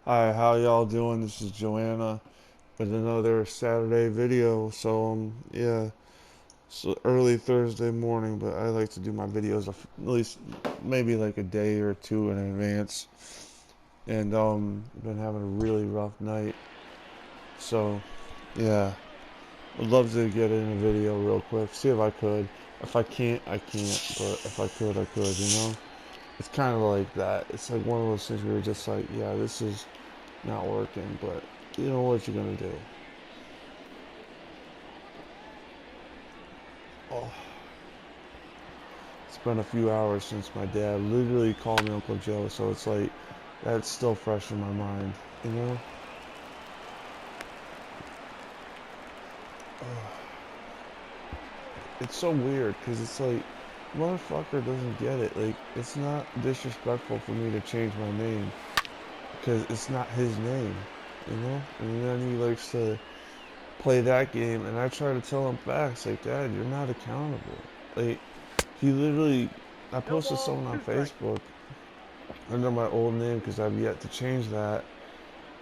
Hi, how y'all doing? This is Joanna with another Saturday video. Yeah, it's early Thursday morning, but I like to do my videos at least maybe like a day or two in advance. And been having a really rough night. So, yeah, I'd love to get in a video real quick. See if I could. If I can't, I can't. But if I could, I could. It's kind of like that. It's like one of those things where you're just like, yeah, this is not working, but you know what you're gonna do. Oh, it's been a few hours since my dad literally called me Uncle Joe, so it's like that's still fresh in my mind, you know? It's so weird because it's like, motherfucker doesn't get it. Like, it's not disrespectful for me to change my name because it's not his name, you know? And then he likes to play that game, and I try to tell him facts like, Dad, you're not accountable. Like, he literally, I No posted balls, something on two strikes. Facebook under my old name because I've yet to change that.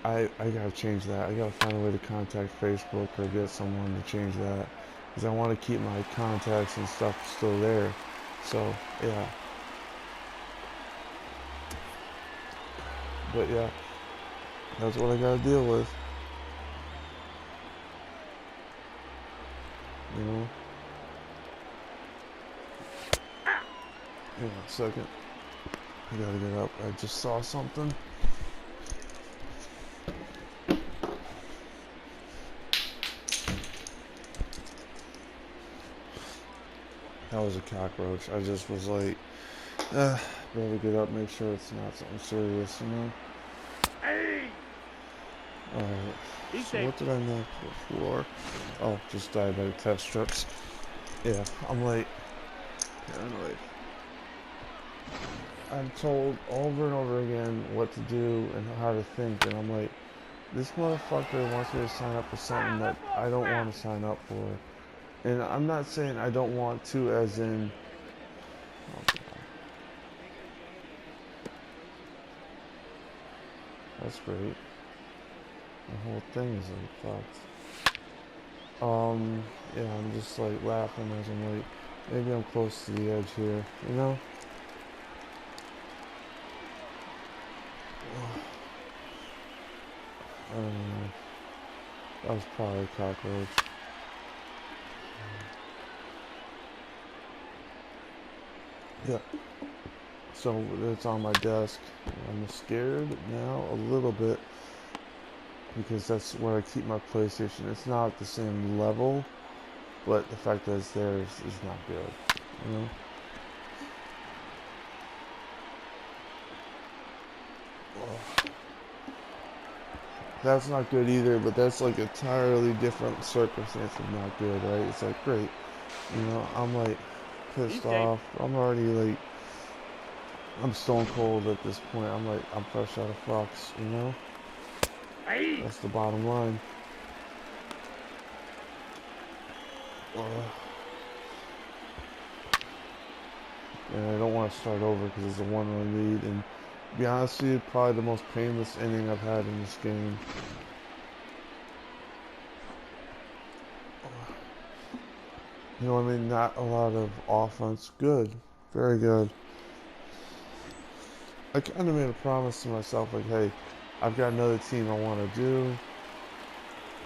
I gotta change that. I gotta find a way to contact Facebook or get someone to change that because I want to keep my contacts and stuff still there. So yeah, but yeah, that's what I gotta deal with. You know. Hang on a second. I gotta get up. I just saw something. That was a cockroach. I just was like, better get up, make sure it's not something serious, you know. Hey, Alright, be so safe. what did I knock before? Oh, just diabetic test strips. Yeah, I'm like paranoid. I'm told over and over again what to do and how to think, and I'm like, this motherfucker wants me to sign up for something Foul, that that ball's I don't foul. want to sign up for. And I'm not saying I don't want to, as in, oh god, that's great. The whole thing is like fucked. Yeah, I'm just like laughing as I'm like, maybe I'm close to the edge here, you know? I don't know. That was probably a cockroach. Yeah. So it's on my desk. I'm scared now a little bit because that's where I keep my PlayStation. It's not at the same level, but the fact that it's there is not good. You know? That's not good either, but that's like entirely different circumstance of not good, right? It's like great. I'm like Be pissed safe. off. I'm already like I'm stone cold at this point. I'm like I'm fresh out of Fox, you know? Hey, That's the bottom line. Uh, and I don't want to start over because it's a one-run lead. And to be honest with you, probably the most painless inning I've had in this game. You know what I mean? Not a lot of offense. Good, very good. I kind of made a promise to myself, like, hey, I've got another team I want to do,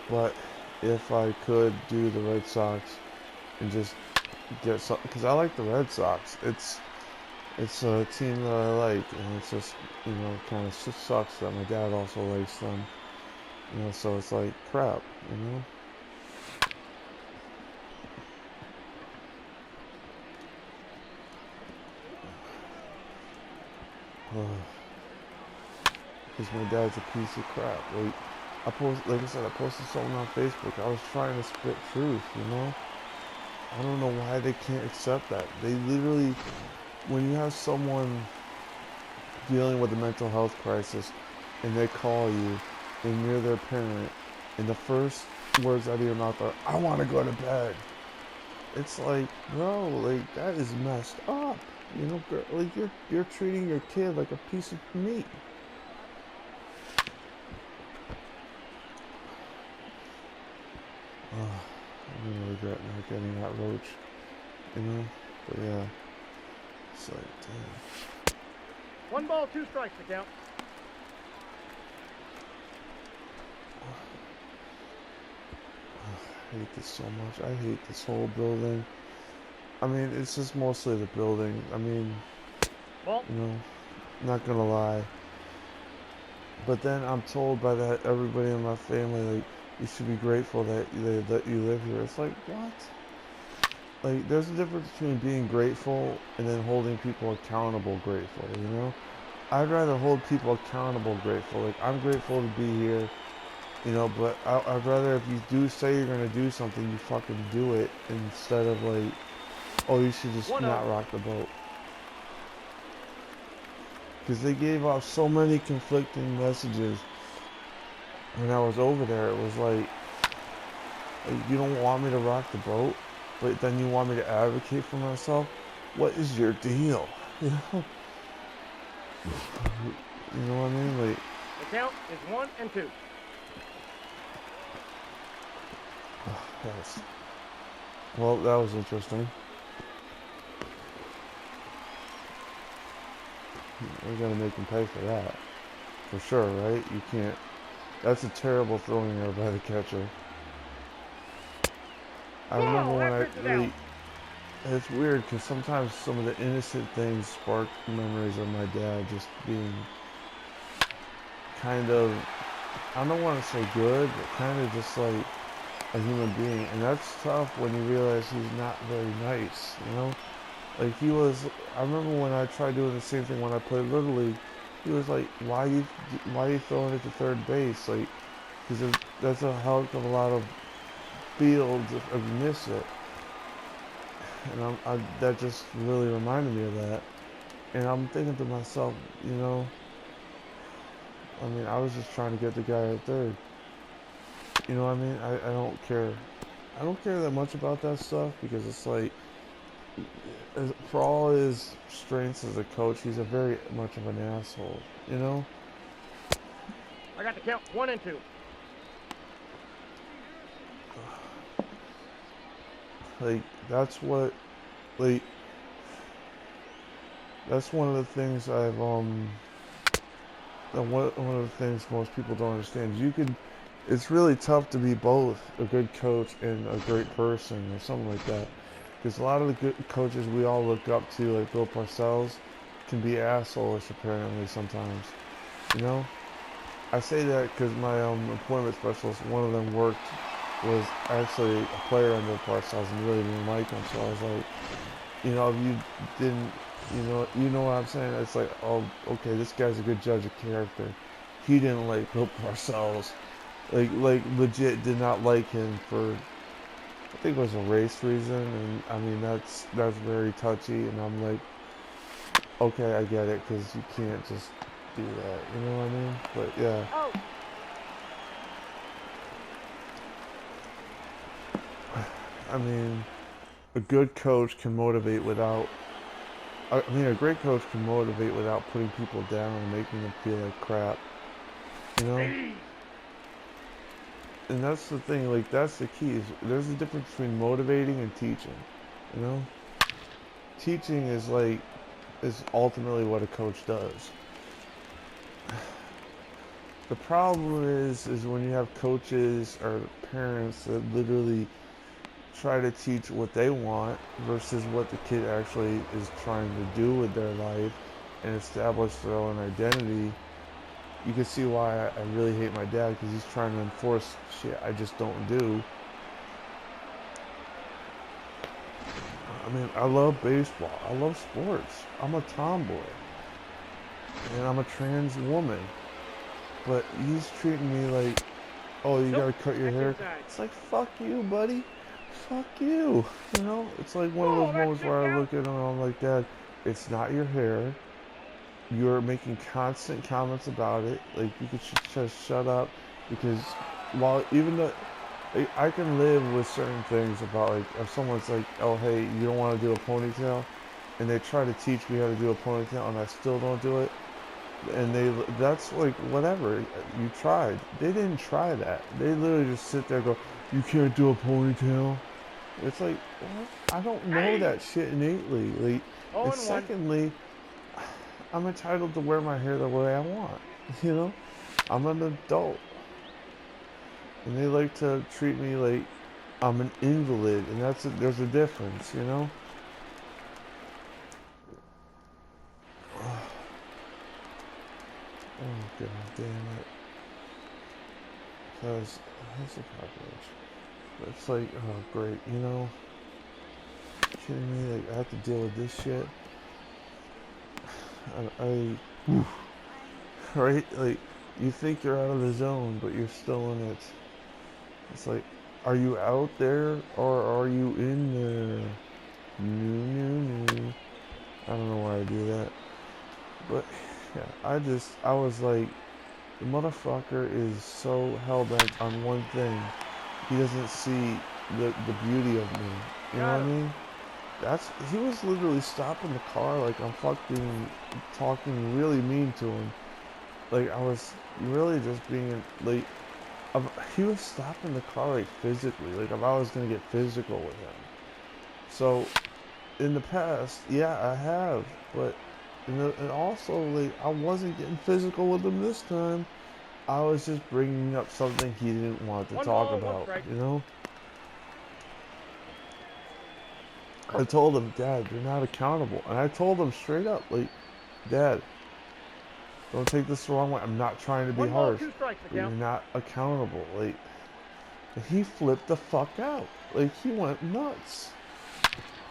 but if I could do the Red Sox and just get some, because I like the Red Sox. It's a team that I like, and it's just kind of sucks that my dad also likes them. So it's like crap, you know. Because my dad's a piece of crap. Like I said, I posted something on Facebook. I was trying to spit truth, you know. I don't know why they can't accept that. They literally, when you have someone dealing with a mental health crisis, and they call you, and you're their parent, and the first words out of your mouth are, "I want to go to bed." It's like, bro, like that is messed up. Girl, like you're treating your kid like a piece of meat. I'm gonna regret not getting that roach, you know? But yeah, it's like, damn. 1 ball, 2 strikes to count. I hate this so much. I hate this whole building. I mean, it's just mostly the building. I mean, Ball. you know, not gonna lie. But then I'm told by that everybody in my family, like, you should be grateful that you live here. It's like, what? Like, there's a difference between being grateful and then holding people accountable grateful, you know? I'd rather hold people accountable grateful. Like, I'm grateful to be here, you know, but I'd rather if you do say you're gonna do something, you fucking do it instead of like, oh, you should just 1-0. not rock the boat. Because they gave off so many conflicting messages when I was over there. It was like, you don't want me to rock the boat, but then you want me to advocate for myself. What is your deal? You know, you know what I mean? Like, The count is 1-2. yes. Well, that was interesting. We're gonna make him pay for that, for sure, right? You can't. That's a terrible throwing error by the catcher. I remember Ball. when That pitch is out. it's weird because sometimes some of the innocent things spark memories of my dad just being kind of, I don't want to say good, but kind of just like a human being. And that's tough when you realize he's not very nice, you know? Like I remember when I tried doing the same thing when I played Little League, he was like, why are you throwing it to third base? Like, because that's a hell of a lot of fields if you miss it. And that just really reminded me of that. And I'm thinking to myself, you know, I mean, I was just trying to get the guy at third. You know what I mean? I don't care. I don't care that much about that stuff because it's like, for all his strengths as a coach, he's a very much of an asshole, you know? I got the count 1-2. Like, that's what, like, that's one of the things one of the things most people don't understand. It's really tough to be both a good coach and a great person or something like that. Because a lot of the good coaches we all look up to, like Bill Parcells, can be assholeish apparently sometimes. You know? I say that because my employment specialist, one of them was actually a player under Parcells and really didn't like him. So I was like, you know, if you didn't, you know what I'm saying? It's like, oh, okay, this guy's a good judge of character. He didn't like Bill Parcells. Like legit did not like him for, I think it was a race reason, and I mean that's very touchy, and I'm like, okay, I get it, because you can't just do that, you know what I mean? But yeah, Oh. I mean, a good coach can motivate without, I mean, a great coach can motivate without putting people down and making them feel like crap, you know? Hey. And that's the thing, like, that's the key, is there's a difference between motivating and teaching, you know? Teaching is ultimately what a coach does. The problem is when you have coaches or parents that literally try to teach what they want versus what the kid actually is trying to do with their life and establish their own identity. You can see why I really hate my dad, because he's trying to enforce shit I just don't do. I mean, I love baseball. I love sports. I'm a tomboy. And I'm a trans woman. But he's treating me like, oh, you Nope. gotta cut your That's hair. inside. It's like, fuck you, buddy. Fuck you. You know, it's like one of Ball. those That moments pitch where I out. look at him and I'm like, Dad, it's not your hair. You're making constant comments about it. Like, you could just shut up. Because while even though I can live with certain things about, like, if someone's like, oh, hey, you don't want to do a ponytail, and they try to teach me how to do a ponytail and I still don't do it, and that's like, whatever, you tried. They didn't try that. They literally just sit there and go, You can't do a ponytail. It's like, what? I don't know that shit innately. Like, Oh, and and 1. secondly, I'm entitled to wear my hair the way I want. You know, I'm an adult, and they like to treat me like I'm an invalid, and there's a difference. You know. Oh god damn it! That's a cockroach. But it's like, oh great, you know. Kidding me? Like I have to deal with this shit. I right? Like you think you're out of the zone, but you're still in it. It's like, are you out there or are you in there? No. I don't know why I do that, but yeah, I was like, the motherfucker is so hell bent on one thing. He doesn't see the beauty of me. You know Got what I him. mean? He was literally stopping the car like I'm fucking talking really mean to him. Like I was really just being like, he was stopping the car like physically, like if I was gonna get physical with him. So in the past, yeah, I have, but and also like I wasn't getting physical with him this time. I was just bringing up something he didn't want to 1 talk ball, 1 about, strike. you know? I told him, Dad, you're not accountable. And I told him straight up, like, Dad, don't take this the wrong way. I'm not trying to be 1 ball, harsh, 2 strikes to but you're count. not accountable. Like, he flipped the fuck out. Like, he went nuts.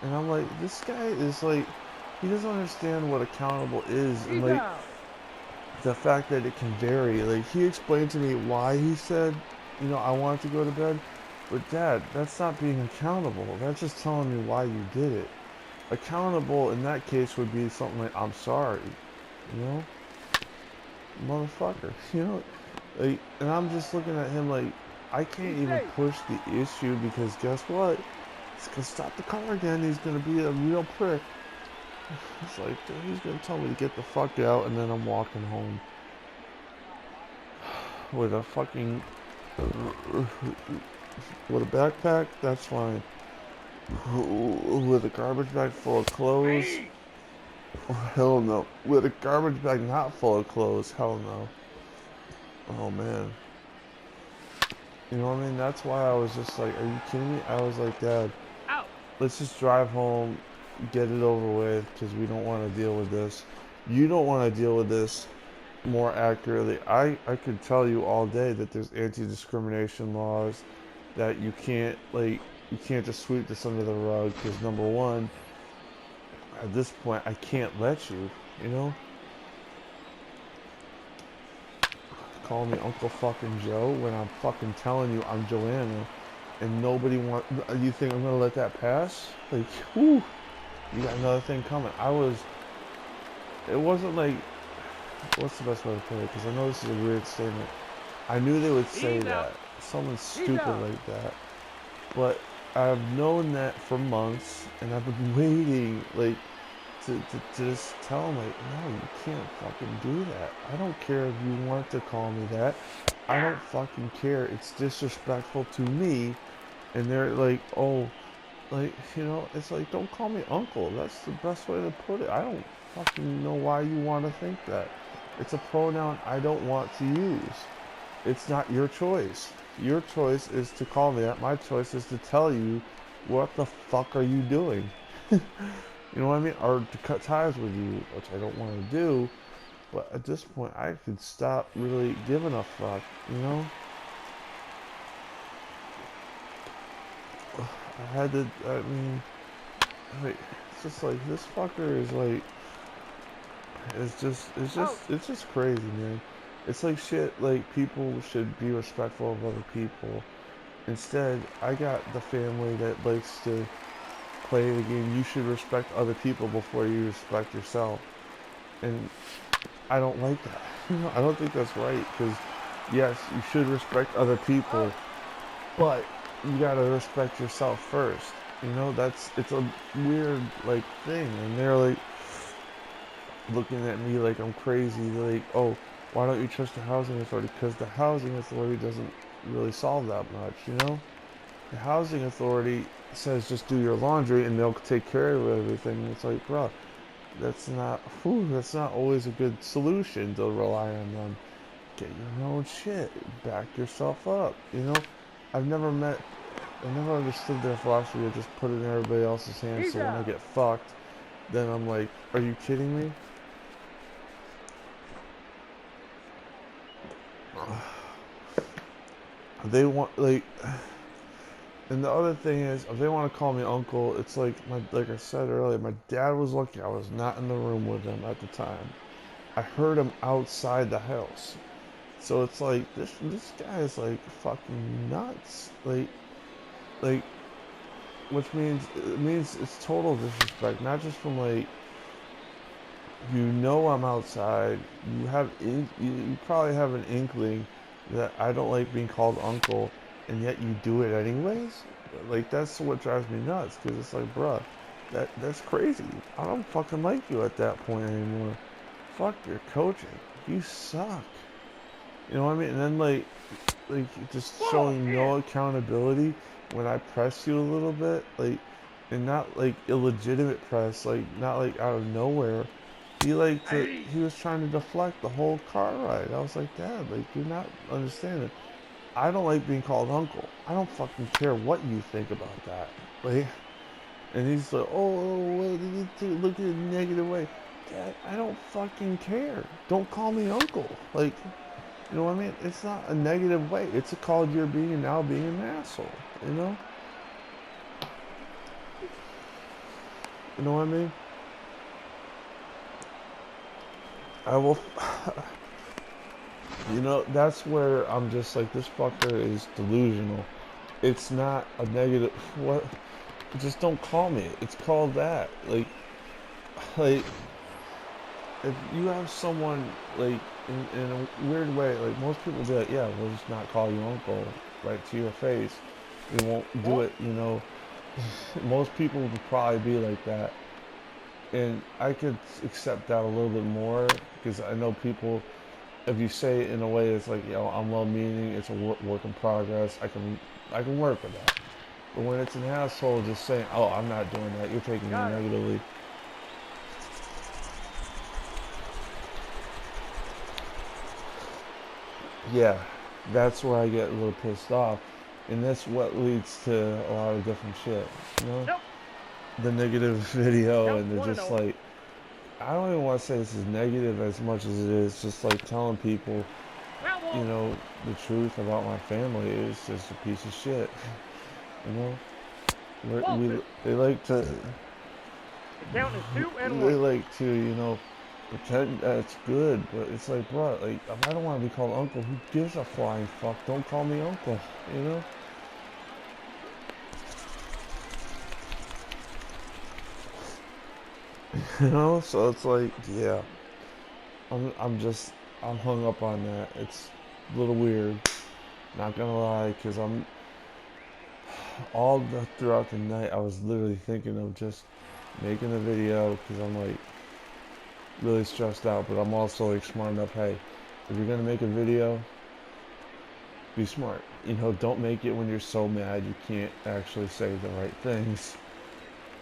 And I'm like, this guy is like, he doesn't understand what accountable is. And He's like, out. the fact that it can vary. Like, he explained to me why he said, you know, I wanted to go to bed. But Dad, that's not being accountable. That's just telling me why you did it. Accountable in that case would be something like, I'm sorry. You know? Motherfucker. You know? Like, and I'm just looking at him like, I can't He's even safe. push the issue because guess what? He's gonna stop the car again. He's gonna be a real prick. It's like, dude, he's gonna tell me to get the fuck out, and then I'm walking home with a fucking with a backpack. That's fine. With a garbage bag full of clothes. Hey. Hell no. With a garbage bag not full of clothes. Hell no. Oh man. You know what I mean? That's why I was just like, are you kidding me? I was like, Dad, Out. let's just drive home, get it over with, because we don't want to deal with this. You don't want to deal with this. More accurately, I could tell you all day that there's anti-discrimination laws, that you can't just sweep this under the rug, because number one, at this point, I can't let you, you know? Call me Uncle fucking Joe when I'm fucking telling you I'm Joanna, and nobody want. You think I'm gonna let that pass? Like, whoo, you got another thing coming. It wasn't like, what's the best way to put it? Because I know this is a weird statement. I knew they would say He's out. that, something He's stupid out. like that, but I've known that for months, and I've been waiting, like, to just tell them, like, no, you can't fucking do that. I don't care if you want to call me that. I don't fucking care. It's disrespectful to me. And they're like, oh, like, you know, it's like, don't call me uncle. That's the best way to put it. I don't fucking know why you want to think that. It's a pronoun I don't want to use. It's not your choice. Your choice is to call me that. My choice is to tell you, what the fuck are you doing? You know what I mean? Or to cut ties with you, which I don't want to do. But at this point, I could stop really giving a fuck, you know? I had to, I mean, like, it's just like, this fucker is like, Out. it's just crazy, man. It's like shit, like, people should be respectful of other people. Instead, I got the family that likes to play the game. You should respect other people before you respect yourself. And I don't like that. You know, I don't think that's right, because yes, you should respect other Out. people, but you gotta respect yourself first. You know, it's a weird like thing, and they're like looking at me like I'm crazy. They're like, oh, why don't you trust the housing authority? Because the housing authority doesn't really solve that much, you know. The housing authority says just do your laundry and they'll take care of everything. It's like, bro, that's not always a good solution to rely on them. Get your own shit. Back yourself up. You know, I've never met, I never understood their philosophy of just put it in everybody else's hands. He's So when I out. get fucked, then I'm like, are you kidding me? They want like, and the other thing is, if they want to call me uncle, it's like I said earlier, my dad was lucky I was not in the room with him at the time. I heard him outside the house. So it's like this guy is like fucking nuts. Like which means it means it's total disrespect, not just from like I'm outside. You probably have an inkling that I don't like being called uncle, and yet you do it anyways. Like that's what drives me nuts because it's like, bruh, that's crazy. I don't fucking like you at that point anymore. Fuck your coaching. You suck. You know what I mean? And then like just Ball showing in. no accountability when I press you a little bit, like, and not like illegitimate press, like not like out of nowhere. He was trying to deflect the whole car ride. I was like, Dad, like you're not understanding. I don't like being called uncle. I don't fucking care what you think about that. Like, and he's like, well, look at it in a negative way. Dad, I don't fucking care. Don't call me uncle. Like, you know what I mean? It's not a negative way. It's a call you're being now being an asshole. You know? You know what I mean? I will. You know, that's where I'm just like, this fucker is delusional. It's not a negative. What? Just don't call me. It's called that. Like, if you have someone, like, in a weird way, like, most people be like, yeah, we'll just not call you uncle right to your face. We won't do Ball. it, you know. Most people would probably be like that. And I could accept that a little bit more because I know people, if you say it in a way that's like, I'm well-meaning, it's a work in progress, I can work with that. But when it's an asshole just saying, oh, I'm not doing that, you're taking me Got him. negatively. Yeah, that's where I get a little pissed off. And that's what leads to a lot of different shit, you know? Nope. The negative video, Count and they're one and just zero. like, I don't even want to say this is negative as much as it is just like telling people, Foul you ball. know, the truth about my family is just a piece of shit. You know, Ball we two. they like to The count is 2-1. they like to pretend that it's good, but it's like, bro, like if I don't want to be called uncle, who gives a flying fuck? Don't call me uncle. You know. You know. So it's like, yeah, I'm just I'm hung up on that. It's a little weird. Not gonna lie, because throughout the night I was literally thinking of just making a video because I'm like really stressed out, but I'm also like smart enough. Hey, if you're gonna make a video, be smart. You know, don't make it when you're so mad you can't actually say the right things.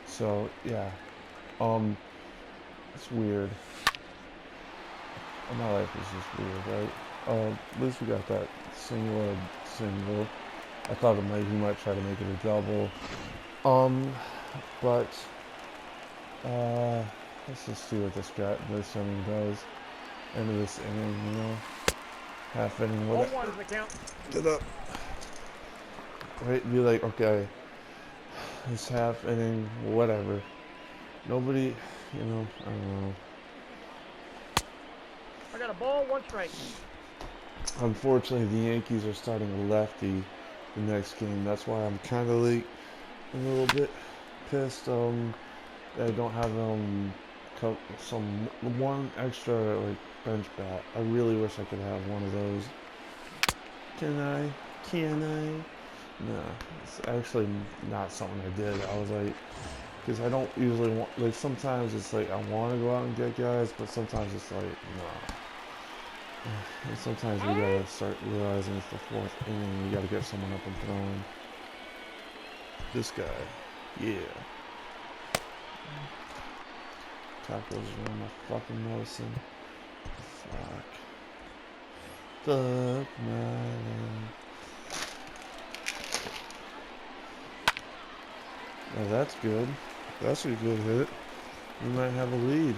So yeah, um, it's weird. My life is just weird, right? At least we got that single. I thought he might try to make it a double. But uh, let's just see what this inning does. End of this inning, you know, half inning, 0-1 whatever. is the count. Get up. Right, be like, okay, this half inning, whatever. Nobody, you know, I don't know. I got a ball, one strike. Unfortunately, the Yankees are starting a lefty the next game. That's why I'm kind of like a little bit pissed. That I don't have some one extra like bench bat. I really wish I could have one of those. Can I? Can I? No, it's actually not something I did. I was like, because I don't usually want, like, sometimes it's like I want to go out and get guys, but sometimes it's like, nah. And sometimes we gotta start realizing it's the fourth inning, we gotta get someone up and throwing. This guy. Yeah. Tacos are my fucking medicine. Fuck. Fuck my life. Now that's good. That's a good hit. We might have a lead.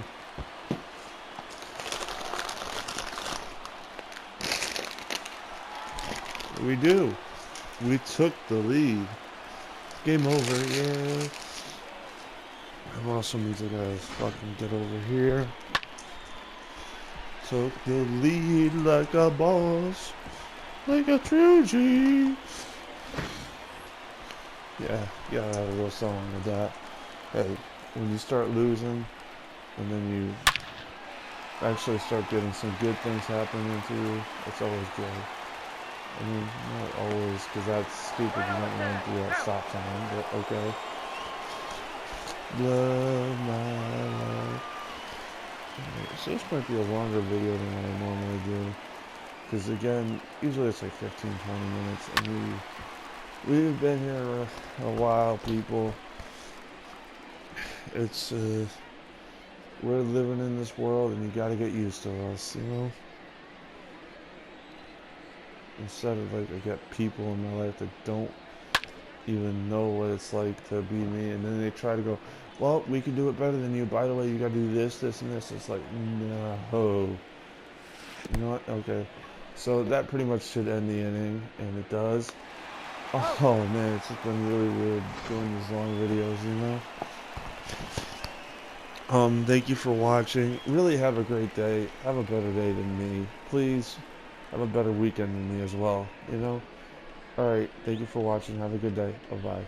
We do. We took the lead. Game over, yeah. I'm also need to guys fucking get over here. Took the lead like a boss. Like a true G. Yeah, I have a real song with that. Hey, when you start losing, and then you actually start getting some good things happening to you, it's always good. I mean, not always, because that's stupid. You don't want to do that stop time, but okay. Love my life. So this might be a longer video than what I normally do. Because again, usually it's like 15-20 minutes, and we've been here a while, people. It's we're living in this world, and you got to get used to us, you know. Instead of like, I got people in my life that don't even know what it's like to be me, and then they try to go, well, we can do it better than you. By the way, you got to do this, this, and this. It's like, no. You know what? Okay. So that pretty much should end the inning, and it does. Oh man, it's just been really weird doing these long videos, you know. Thank you for watching. Really have a great day. Have a better day than me. Please have a better weekend than me as well, you know. Alright, thank you for watching. Have a good day. Bye-bye.